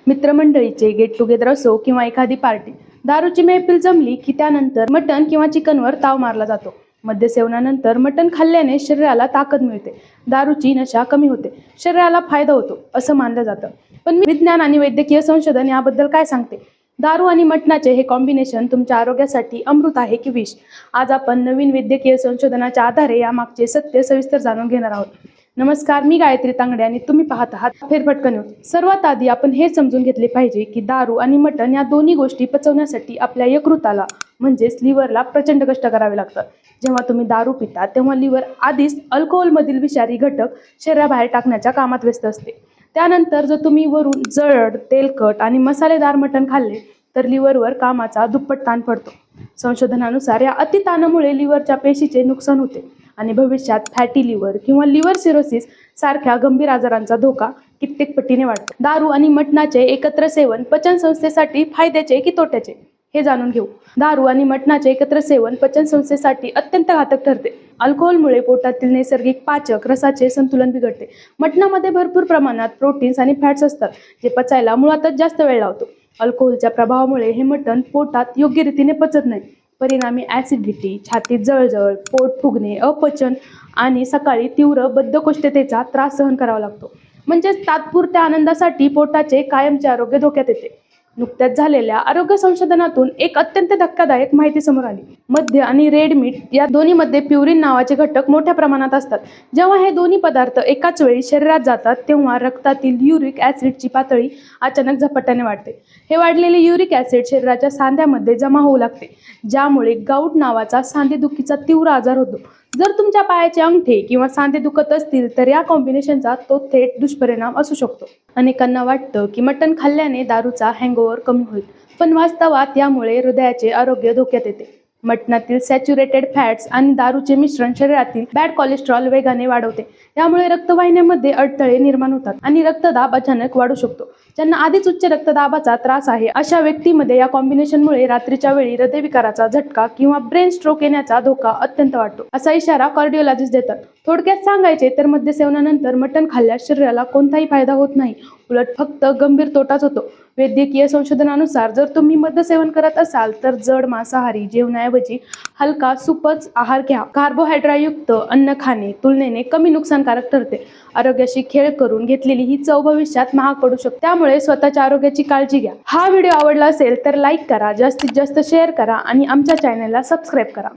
मित्रमंडळीचे get together असो किंवा एखादी पार्टी, दारूची मैफिल जमली की त्यानंतर मटण किंवा चिकनवर ताव मारला जातो. मद्यसेवनानंतर मटण खाल्ल्याने शरीराला ताकद मिळते, दारूची नशा कमी होते, शरीराला फायदा होतो असं मानलं जातं. पण विज्ञान आणि वैद्यकीय संशोधन याबद्दल काय सांगते? दारू आणि मटणाचे हे कॉम्बिनेशन तुमच्या आरोग्यासाठी अमृत आहे की विष? आज आपण नवीन वैद्यकीय संशोधनाच्या आधारे यामागचे सत्य सविस्तर जाणून घेणार आहोत. नमस्कार, मी गायत्री तांगडे आणि तुम्ही पाहत आहात फेरफटका न्यूज. सर्वात आधी आपण हे समजून घेतले पाहिजे की दारू आणि मटण या दोन्ही गोष्टी पचवण्यासाठी आपल्या यकृताला म्हणजेच लिव्हरला प्रचंड कष्ट करावे लागतात. जेव्हा तुम्ही दारू पिता तेव्हा लिव्हर आधीच अल्कोहोलमधील विषारी घटक शरीराबाहेर टाकण्याच्या कामात व्यस्त असते. त्यानंतर जर तुम्ही वरून जड, तेलकट आणि मसालेदार मटण खाल्ले तर लिव्हरवर कामाचा दुप्पट ताण पडतो. संशोधनानुसार या अतिताणामुळे लिव्हरच्या पेशीचे नुकसान होते आणि भविष्यात फॅटी लिव्हर किंवा लिव्हर सिरोसिस सारख्या गंभीर आजारांचा धोका कित्येक पटीने वाढतो. दारू आणि मटणाचे एकत्र सेवन पचन संस्थेसाठी फायद्याचे की तोट्याचे हे जाणून घेऊ. दारू आणि मटणाचे एकत्र सेवन पचन संस्थेसाठी अत्यंत घातक ठरते. अल्कोहोलमुळे पोटातील नैसर्गिक पाचक रसाचे संतुलन बिघडते. मटणामध्ये भरपूर प्रमाणात प्रोटीन्स आणि फॅट्स असतात जे पचायला मुळातच जास्त वेळ लावतो. अल्कोहोलच्या प्रभावामुळे हे मटण पोटात योग्य रीतीने पचत नाही. परिणामी ॲसिडिटी, छातीत जळजळ, पोट फुगणे, अपचन आणि सकाळी तीव्र बद्धकोष्ठतेचा त्रास सहन करावा लागतो. म्हणजेच तात्पुरत्या आनंदासाठी पोटाचे कायमचे आरोग्य धोक्यात येते. नुकत्याच झालेल्या आरोग्य संशोधनातून एक अत्यंत धक्कादायक माहिती समोर आली. मद्य आणि रेड मीट या दोन्हीमध्ये प्युरिन नावाचे घटक मोठ्या प्रमाणात असतात. जेव्हा हे दोन्ही पदार्थ एकाच वेळी शरीरात जातात तेव्हा रक्तातील युरिक ॲसिडची पातळी अचानक झपाट्याने वाढते. हे वाढलेले युरिक ॲसिड शरीराच्या सांध्यामध्ये जमा होऊ लागते, ज्यामुळे गाऊट नावाचा सांधेदुखीचा तीव्र आजार होतो. जर तुमच्या पायाचे अंगठे किंवा सांधे दुखत असतील तर या कॉम्बिनेशनचा तो थेट दुष्परिणाम असू शकतो. अनेकांना वाटतं की मटण खाल्ल्याने दारूचा हँगओव्हर कमी होईल, पण वास्तवात यामुळे हृदयाचे आरोग्य धोक्यात येते. मटणातील सॅच्युरेटेड फॅट्स आणि दारूचे मिश्रण शरीरातील बॅड कोलेस्ट्रॉल वेगाने वाढवते. यामुळे रक्तवाहिन्यांमध्ये अडथळे निर्माण होतात आणि रक्तदाब अचानक वाढू शकतो. ज्यांना आधीच उच्च रक्तदाबाचा त्रास आहे अशा व्यक्तींमध्ये या कॉम्बिनेशनमुळे रात्रीच्या वेळी हृदयविकाराचा झटका किंवा ब्रेन स्ट्रोक येण्याचा धोका अत्यंत वाढतो, असा इशारा कार्डिओलॉजिस्ट देतात. थोडक्यात सांगायचे तर मद्यसेवनानंतर मटण खाल्ल्यास शरीराला कोणताही फायदा होत नाही, उलट फक्त गंभीर तोटाच होतो. वैद्यकीय संशोधनानुसार जर तुम्ही मद्यसेवन करत असाल तर जड मांसाहारी जेवणाऐवजी हलका सुपच आहार घ्या. कार्बोहायड्रेटयुक्त अन्न खाणे तुलनेने कमी नुकसानकारक ठरते. आरोग्याशी खेळ करून घेतलेली ही चव भविष्यात महाग पडू शकते. त्यामुळे स्वतःच्या आरोग्याची काळजी घ्या. हा व्हिडिओ आवडला असेल तर लाईक करा, जास्तीत जास्त शेअर करा आणि आमच्या चॅनलला सबस्क्राईब करा.